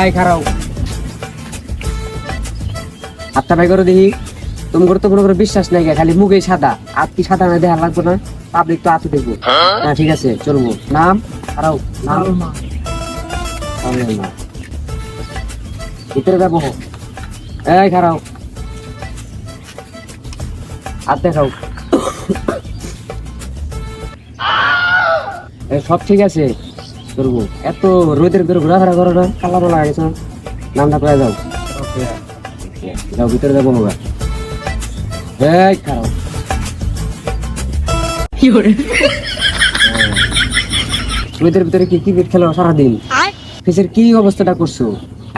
এই খারাও হাতটা ভাই করে দেখি। তোমার তো কোনো বিশ্বাস নাই, খালি মুখে সাদা, আর কি সাদা না দেখা লাগবে না, পাবলিক তো আতো দেখবো। হ্যাঁ ঠিক আছে চলবো। নাম খারাও, নাম ভিতরে যাবো। এই খারাও হাত দেখাও। সব ঠিক আছে করবো। এত রোদের ভিতরে ঘোরাফেরা করো না, কালারও লাগাইছ। নামটা করে যাও, যাও ভিতরে যাবো। বাবা এই খারাপ রোদের ভিতরে কি ক্রিকেট খেলো সারাদিন? ফেসের কি অবস্থাটা করছো?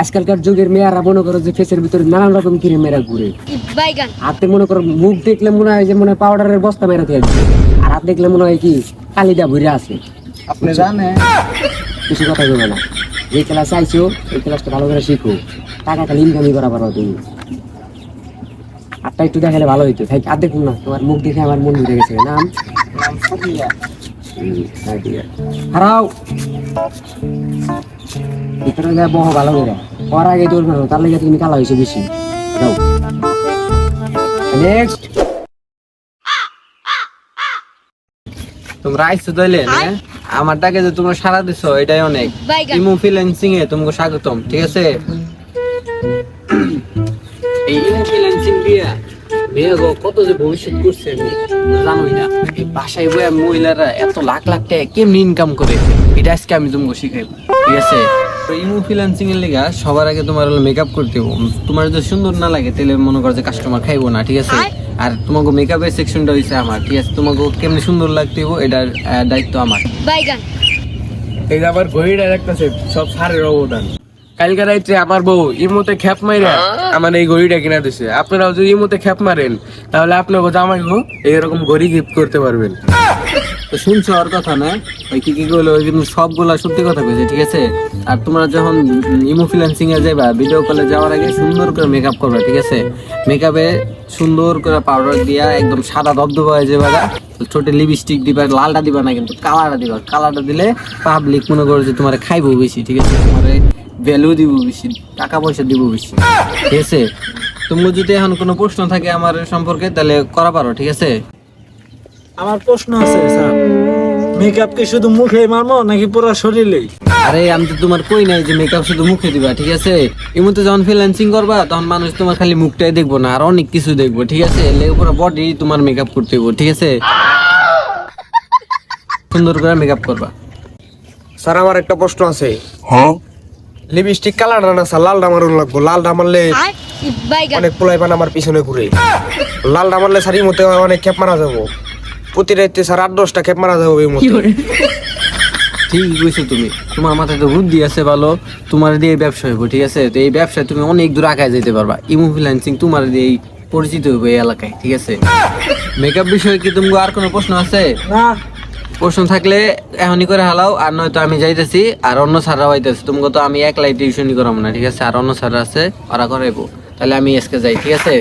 আজকালকার যুগের মেয়েরা মনে করো যে ফেসের ভিতরে নানান রকম ক্রিম মেয়েরা ঘুরে। হাতে মনে করো মুখ দেখলে মনে হয় যে মনে হয় পাউডারের বস্তা মেরা দিয়ে, আর হাত দেখলে মনে হয় কি কালিদা ভরে আছে। আপনি জানেন কিছু কথা বলবে না। যে ক্লাস আইছো এই ক্লাসটা ভালো করে শিখো, টাকা খালি ইনকামই করা পারো তুমি। আটটা একটু দেখালে ভালো হইতো। আর দেখুন না, তোমার মুখ দেখে আমার মন ভরে গেছে। নাম হারাও ভিতরে যা বহ ভালো করে। ওর আগে তোর তার লেগে তুমি কালা হয়েছে বেশি। যাও নেক্সট। তোমরা আইছো তাইলে আমার ডাকে যে তোমরা সারা দিছো এটাই অনেক। ইমো ফ্রিল্যান্সিং এ তোমাকে স্বাগতম, ঠিক আছে? এই ইমো ফ্রিল্যান্সিং দিয়া মেয়েগো কত যে ভবিষ্যৎ করছে আমি জানোই না। এই বাসায় বইয়া মহিলারা এত লাখ লাখ টাকা কেমনি ইনকাম করে, এটা আজকে আমি তোমাকে শিখাইবো, ঠিক আছে? ইমো ফ্রিল্যান্সিং এর লেগা সবার আগে তোমার হলো মেকআপ করতে হবে। তোমার যদি সুন্দর না লাগে তাহলে মনে করো যে কাস্টমার খাইবো না, ঠিক আছে? আর তোমাকে মেকআপের সেকশনটা হইছে আমার, ঠিক আছে? তোমাকে কেমনি সুন্দর লাগতে হবে এটার দায়িত্ব আমার। এই যে আবার ঘড়িটা রাখতেছে সব সারের অবদান। কালকে রাত্রে আমার বউ ইমোতে খ্যাপ মাইরা আমার এই ঘড়িটা কিনা দিছে। আপনারাও যদি ইমোতে খ্যাপ মারেন তাহলে আপনাকে জামাইও এইরকম ঘড়ি গিফট করতে পারবেন। তো শুনছো ওর কথা না? ওই কি করলো কিন্তু সবগুলা সত্যি কথা কইছে, ঠিক আছে? আর তোমরা যখন ইমো ফ্রিল্যান্সিং এ যাইবা ভিডিও কলে যাওয়ার আগে সুন্দর করে মেকআপ করবা, ঠিক আছে? মেকআপে সুন্দর করে পাউডার দিয়া একদম সাদা দবদবা হয়ে যাবে। ছোট লিপস্টিক দিবা, লালটা দিবা না কিন্তু কালারটা দিবা। কালারটা দিলে পাবলিক মনে করো যে তোমার খাইবো বেশি, ঠিক আছে? তোমার ভ্যালু দিব বেশি, টাকা পয়সা দিব বেশি, ঠিক আছে? তোমার যদি এখন কোনো প্রশ্ন থাকে আমার সম্পর্কে তাহলে করা পারো, ঠিক আছে? আমার প্রশ্ন আছে স্যার, মেকআপ কি শুধু মুখে মারবো নাকি পুরো শরীরেই? আরে আমি তো তোমার কই নাই যে মেকআপ শুধু মুখে দিবা, ঠিক আছে? এমনিতে যখন ফ্রিল্যান্সিং করবা তখন মানুষ তোমার খালি মুখটাই দেখবো না, আর অনেক কিছু দেখবো, ঠিক আছে? পুরো বডি তোমার মেকআপ করতে হইব, ঠিক আছে? সুন্দর করে মেকআপ করবা। স্যার আমার একটা প্রশ্ন আছে। লিপস্টিক কালারটা না স্যার, লালটা মারুন লাগবো। লালটা মারলে অনেক পোলাইপান আমার পিছনে ঘুরে। লালটা মারলে স্যার মতে অনেক খেপ মারা যাবো। প্রতি রাইতে স্যার 8-10টা খেপ মারা যাবো এই মতে। ঠিক কইছো তুমি, তোমার মাথায় তো বুদ্ধি আছে ভালো। তোমার দিয়ে ব্যবসা হইব, ঠিক আছে? তো এই ব্যবসায় তুমি অনেক দূর আগায় যেতে পারবা। ইমো ফ্রিল্যান্সিং তোমার দিয়ে পরিচিত হইব এই এলাকায়, ঠিক আছে? মেকআপ বিষয়ে কি তোমার আর কোনো প্রশ্ন আছে? না। প্রশ্ন থাকলে এখনই করে হালাও, আর নয়তো আমি যাইতেছি। আর অন্য স্যাররাও আইতেছে, তোমাকে তো আমি একলাই টিউশনই করাবো না, ঠিক আছে? আর অন্য স্যাররা আছে, ওরা করাইবো। তাহলে আমি আজকে যাই, ঠিক আছে?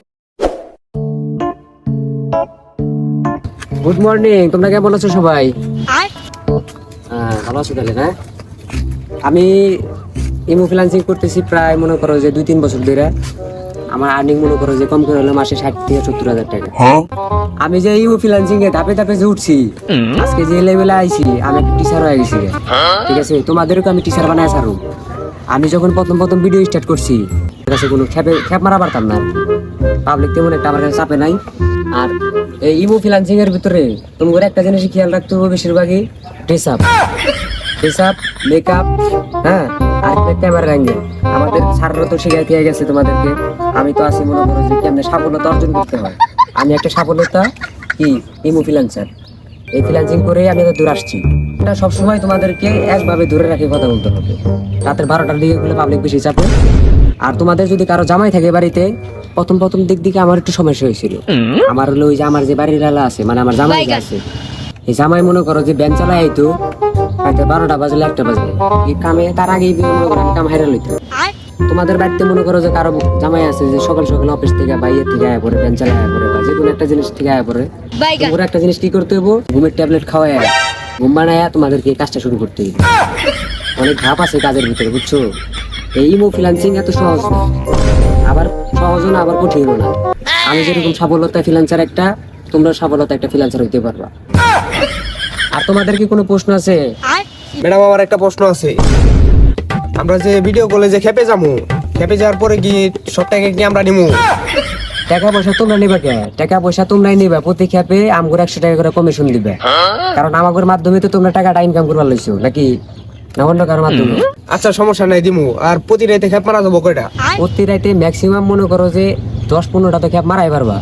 গুড মর্নিং, তোমরা কেমন আছো সবাই? ভালো আছো তাহলে না? আমি ইমো ফ্রিল্যান্সিং করতেছি প্রায় মনে করো যে 2-3 বছর ধরে। আমার আর্নিং মনে করো যে কম করে হলো মাসে 60 থেকে 70,000 টাকা। আমি যে ইমো ফ্রিল্যান্সিং এ ধাপে ধাপে যে উঠছি, আজকে যে লেভেলে আইছি আমি একটা টিচার হয়ে গেছি, ঠিক আছে? তোমাদেরকে আমি টিচার বানায় ছাড়ো। আমি যখন প্রথম ভিডিও স্টার্ট করছি কাছে কোনো খ্যাপ মারা পারতাম না। পাবলিক তেমন একটা আমার কাছে চাপে নাই। আর এই ইমো ফ্রিল্যান্সিং এর ভিতরে তোমাদের একটা জিনিস খেয়াল রাখতে হবে, বেশিরভাগই ড্রেস আপ, মেকআপ, হ্যাঁ, আর ক্যামেরা অ্যাঙ্গেল। আমাদের স্যাররা তো শিখাইতে গেছে তোমাদেরকে। আমি তো আছি মনে করো যে কেমনে সাফল্যতা অর্জন করতে হয়। আমি একটা সাফল্যতা কি ইমো ফ্রিল্যান্সার, এই ফ্রিল্যান্সিং করে আমি তো দূর আসছি। এটা সবসময় তোমাদেরকে একভাবে ধরে রাখে কথা বলতে হবে। রাতের 12টার দিকে গেলে পাবলিক বেশি চাপে। আর তোমাদের যদি কারো জামাই থাকে বাড়িতে, প্রথম দিকে আমার একটু সমস্যা হয়েছিল। আমার হলো ওই যে আমার যে বাড়ির আলা আছে, মানে আমার জামাই আছে, এই জামাই মনে করো যে ব্যান চালায় আইতো রাতে 12টা বাজলে 1টা বাজলে এই কামে, তার আগেই মনে করো আমি কাম হাইরা লইতো। তোমাদের বাড়িতে মনে করো যে কারো জামাই আছে যে সকাল অফিস থেকে বা ইয়ে থেকে আয়া পড়ে, ব্যান চালায় আয়া পড়ে, বা যে কোনো একটা জিনিস থেকে আয়া পড়ে, ওরা একটা জিনিস কি করতে হইব, ঘুমের ট্যাবলেট খাওয়ায় ঘুম বানায় তোমাদেরকে কাজটা শুরু করতে হইব। অনেক ধাপ আছে কাজের ভিতরে, বুঝছো? এই ইমো ফ্রিল্যান্সিং এত সহজ না, আবার সহজও না আবার কঠিনও না। আমি যেরকম সফলতা ফ্রিল্যান্সার একটা, তোমরা সফলতা একটা ফ্রিল্যান্সার হইতে পারবা। আর তোমাদের কি কোনো প্রশ্ন আছে? ম্যাডাম আমার একটা প্রশ্ন আছে, আমরা যে ভিডিও কলে যে খেপে যাবো, খেপে যাওয়ার পরে কি সব টাকা কি আমরা নিবো? টাকা পয়সা তোমরা নিবা কে? টাকা পয়সা তোমরাই নিবা, প্রতি খেপে আমগুলো 100 টাকা করে কমিশন দিবে। কারণ আমাদের মাধ্যমে তো তোমরা টাকাটা ইনকাম করবার লইছো নাকি, না অন্য কারোর মাধ্যমে? আচ্ছা সমস্যা নাই দিমু। আর প্রতি রাতে খেপ মারা যাবো কয়টা? প্রতি রাইতে ম্যাক্সিমাম মনে করো যে 10-15টা তো খেপ মারাই পারবা।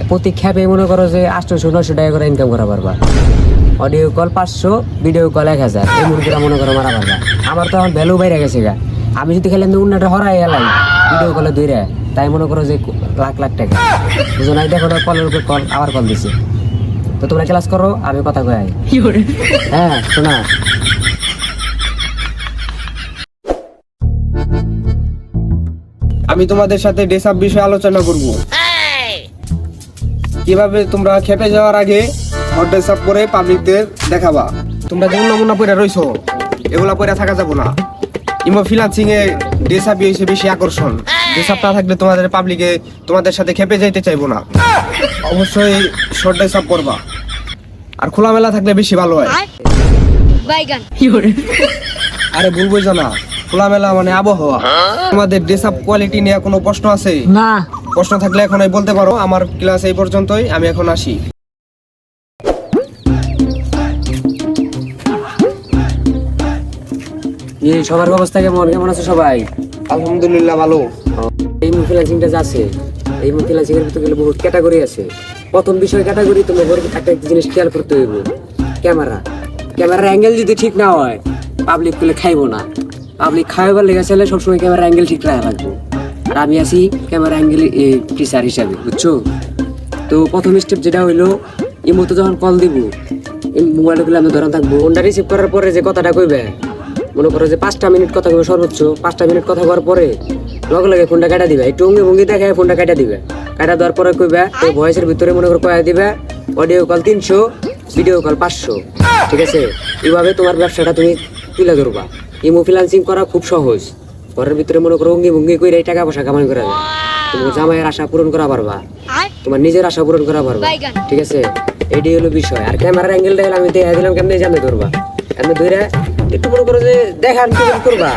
প্রতি খেপে মনে করো যে 800-900 টাকা করে ইনকাম করা পারবা। অডিও কল 500, ভিডিও কল 1000, এই মুরগিটা মনে করো মারা পারবা। আমার তো এখন ভ্যালু বাইরে গেছে গা। আমি যদি খেলে উন্নটা হরাই এলাই ভিডিও কলে দইরা, তাই মনে করো যে লাখ লাখ টাকা। বুঝো নাই? দেখো না, কলের উপর কল, আবার কল দিছে। তো তোমরা ক্লাস করো, আমি কথা কই। হ্যাঁ শোনা, আমি তোমাদের সাথে ডেসাপ বিষয়ে আলোচনা করব। কিভাবে তোমরা খেপে যাওয়ার আগে হট ডেসাপ করে পাবলিকদের দেখাবা। তোমরা যেমন নমুনা পরে রইছো, এগুলা পরে থাকা যাবো না। ইমো ফ্রিল্যান্সিং এ ডেসাপই হইছে বেশি আকর্ষণ। ডেসাপ না থাকলে তোমাদের পাবলিকে তোমাদের সাথে খেপে যাইতে চাইবো না। অবশ্যই শর্ট ডেসাপ করবা, আর খোলামেলা থাকলে বেশি ভালো হয়। আরে ভুল বুঝো না, খোলামেলা মানে আবহাওয়া। তোমাদের ড্রেসআপ কোয়ালিটি নিয়ে কোনো প্রশ্ন আছে? না। প্রশ্ন থাকলে এখনই বলতে পারো। আমার ক্লাস এই পর্যন্তই, আমি এখন আসি। এই সবার অবস্থা কেমন? কেমন আছে সবাই? আলহামদুলিল্লাহ ভালো। এই ফ্রিল্যান্সিংটা যে আছে, এই ফ্রিল্যান্সিং এর ভিতরে গেলে বহুত ক্যাটাগরি আছে। প্রথম বিষয় ক্যাটাগরি, তোমাদের একটা জিনিস খেয়াল করতে হইব, ক্যামেরা। ক্যামেরার অ্যাঙ্গেল যদি ঠিক না হয়, পাবলিক গুলো খাইবো না। পাবলিক খাইবার লেগে চাইলে সবসময় ক্যামেরা অ্যাঙ্গেল ঠিক রাখা লাগবে। আর আমি আছি ক্যামেরা অ্যাঙ্গেল টিচার হিসাবে, বুঝছো? তো প্রথম স্টেপ যেটা হইলো, ইমোতে যখন কল দিব, মোবাইল গুলো আমি ধরা থাকবো। ফোনটা রিসিভ করার পরে যে কথাটা কইবে, মনে করো যে 5টা মিনিট কথা কইবে সর্বোচ্চ। 5টা মিনিট কথা করার পরে লগে লগে ফোনটা কাটা দিবে, একটু অঙ্গি ভঙ্গি দেখায় ফোনটা কাটা দিবে। কাটা দেওয়ার পরে কইবে, এই ভয়েসের ভিতরে মনে করো কয়া দিবে অডিও কল 300, ভিডিও কল 500। ঠিক আছে? এইভাবে তোমার ব্যবসাটা তুমি তুলে ধরবা। ইমো ফ্রিল্যান্সিং করা খুব সহজ। ঘরের ভিতরে মনে করো অঙ্গি ভঙ্গি কইরা টাকা পয়সা কামাই করা যায়। তোমার জামাইয়ের আশা পূরণ করা পারবা, তোমার নিজের আশা পূরণ করা পারবা। ঠিক আছে? এটাই হলো বিষয়। আর ক্যামেরার অ্যাঙ্গেলটা হলো আমি দেখা দিলাম, কেমনে জানতে ধরবা। এমনি ধরে একটু মনে করো যে দেখার করবা,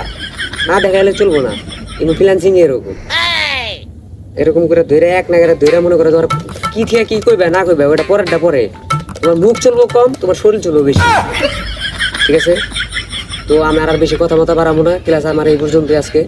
না দেখাইলে চলবো না। ইমো ফ্রিল্যান্সিং এরকম এরকম করে ধরে এক নাগারে ধরে মনে করো তোমার কি থেকে কি কইবে না কইবে ওটা পরেরটা পরে। তোমার মুখ চলবো কম, তোমার শরীর চলবো বেশি। ঠিক আছে? তো আমি আর বেশি কথা মতো বাড়াবো না। ক্লাস আমার এই পর্যন্তই আজকে।